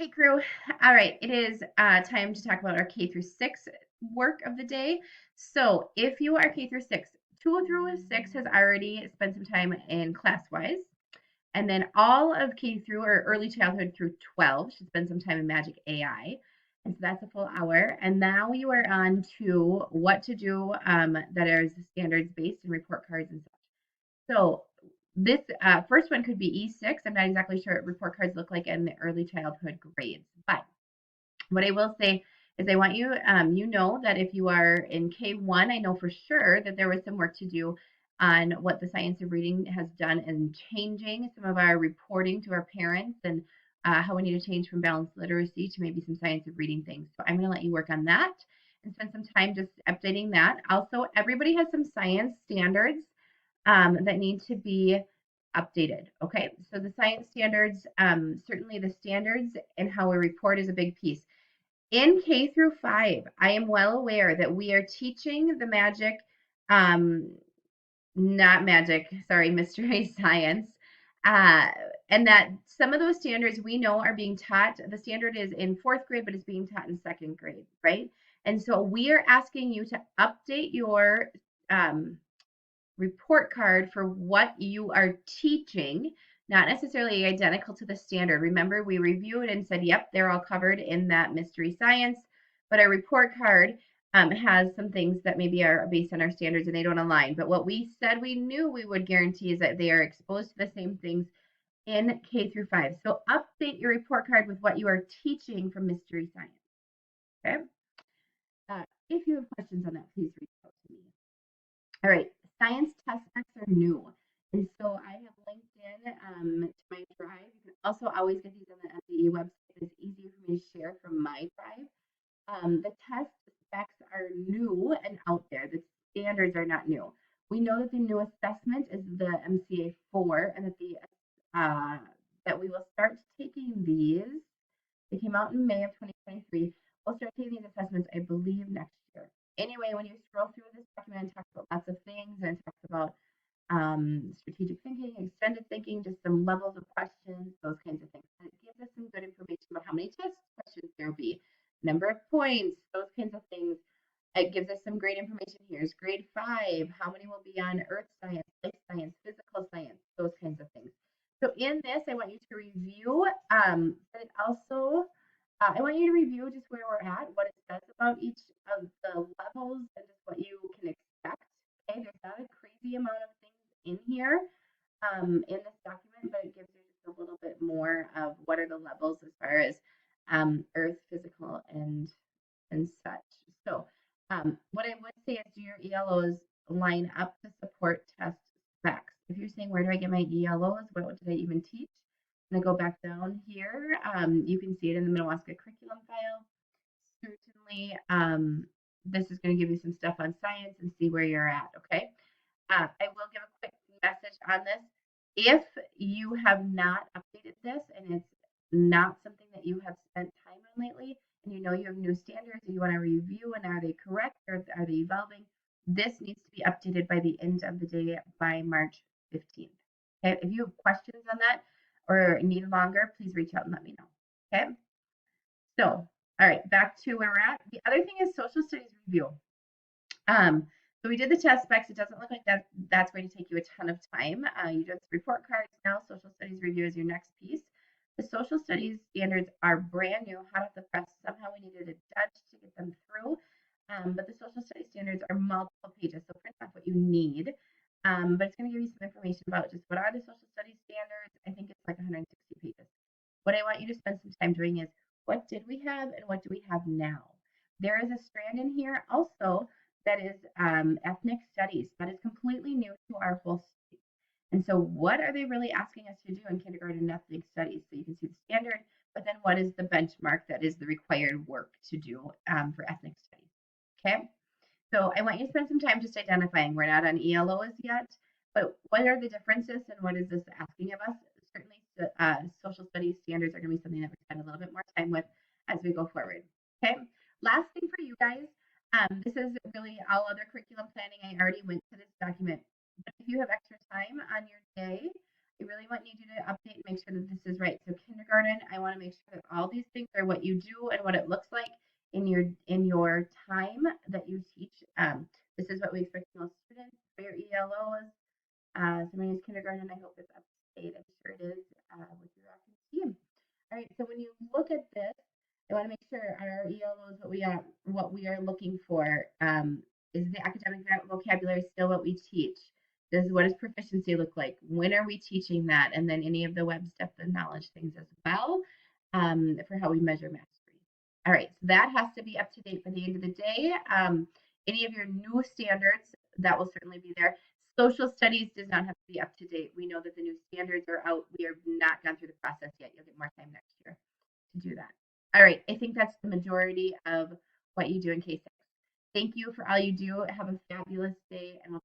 Hey crew. All right, it is time to talk about our K through 6 work of the day. So if you are K through 6, 2 through 6 has already spent some time in class-wise. And then all of K through or early childhood through 12 should spend some time in Magic AI. And so that's a full hour. And now you are on to what to do that is standards based and report cards and such. So this first one could be E6. I'm not exactly sure what report cards look like in the early childhood grades, but what I will say is I want you, you know that if you are in K1, I know for sure that there was some work to do on what the science of reading has done in changing some of our reporting to our parents and how we need to change from balanced literacy to maybe some science of reading things. So I'm going to let you work on that and spend some time just updating that. Also, everybody has some science standards that need to be updated. Okay, so the science standards, certainly the standards and how we report is a big piece. In K through 5, I am well aware that we are teaching the magic, um, not magic, sorry, mystery science. Uh, and that some of those standards we know are being taught. The standard is in 4th grade, but it's being taught in 2nd grade, right? And so we are asking you to update your um, report card for what you are teaching, not necessarily identical to the standard. Remember, we reviewed and said, yep, they're all covered in that mystery science, but our report card has some things that maybe are based on our standards and they don't align. But what we said we knew we would guarantee is that they are exposed to the same things in K through 5. So update your report card with what you are teaching from mystery science. Okay. If you have questions on that, please reach out to me. All right, science test books are new. And so I have linked in to my drive. You can also always get these on the MDE website. It's easier for me to share from my drive. The test specs are new and out there. The standards are not new. We know that the new assessment is the MCA 4 and that the that we will start taking these. They came out in May of 2023. We'll start taking these assessments, I believe, next year. Anyway, when you scroll through this document, it talks about lots of things and it talks about strategic thinking, extended thinking, just some levels of questions, those kinds of things. And it gives us some good information about how many test questions there will be, number of points, those kinds of things. It gives us some great information. Here's grade 5, how many will be on earth science, life science, physical science, those kinds of things. So in this, I want you to review, but also I want you to review just where we're at, what it says about each of the levels, and just what you can expect. Okay, there's not a crazy amount of things in here in this document, but it gives you just a little bit more of what are the levels as far as earth, physical, and such. So what I would say is do your ELOs line up to support test specs. If you're saying, where do I get my ELOs? What did I even teach? I'm going to go back down here. You can see it in the Madawaska curriculum file. Certainly, this is going to give you some stuff on science and see where you're at, okay? I will give a quick message on this. If you have not updated this and it's not something that you have spent time on lately, and you know you have new standards and you want to review and are they correct or are they evolving, this needs to be updated by the end of the day by March 15th. Okay, if you have questions on that or need longer, please reach out and let me know. Okay, so all right, back to where we're at. The other thing is social studies review. So we did the test specs. It doesn't look like that's going to take you a ton of time. You did report cards. Now social studies review is your next piece. The social studies standards are brand new, hot off the press. Somehow we needed a judge to get them through. But the social studies standards are multiple pages, so print off what you need. But it's going to give you some information about just what are the social studies standards. I think it's like 160 pages. What I want you to spend some time doing is what did we have and what do we have now? There is a strand in here also that is ethnic studies. That is completely new to our whole state. And so what are they really asking us to do in kindergarten ethnic studies? So you can see the standard, but then what is the benchmark that is the required work to do for ethnic studies? Okay, so I want you to spend some time just identifying. We're not on ELOs yet, but what are the differences and what is this asking of us? Certainly, social studies standards are going to be something that we spend a little bit more time with as we go forward. Okay, last thing for you guys. This is really all other curriculum planning. I already went to this document, but if you have extra time on your day, I really want you to update and make sure that this is right. So kindergarten, I want to make sure that all these things are what you do and what it looks like in your time that you teach. This is what we expect from most students for your ELOs. Somebody's kindergarten, I hope it's up to date. I'm sure it is with your acting team. All right, so when you look at this, I want to make sure our ELOs what we are looking for. Is the academic vocabulary still what we teach? What does proficiency look like? When are we teaching that? And then any of the web stuff, the knowledge things as well, for how we measure mastery. All right, so that has to be up to date by the end of the day. Any of your new standards, that will certainly be there. Social studies does not have to be up to date. We know that the new standards are out. We have not gone through the process yet. You'll get more time next year to do that. All right, I think that's the majority of what you do in K6. Thank you for all you do. Have a fabulous day, and we'll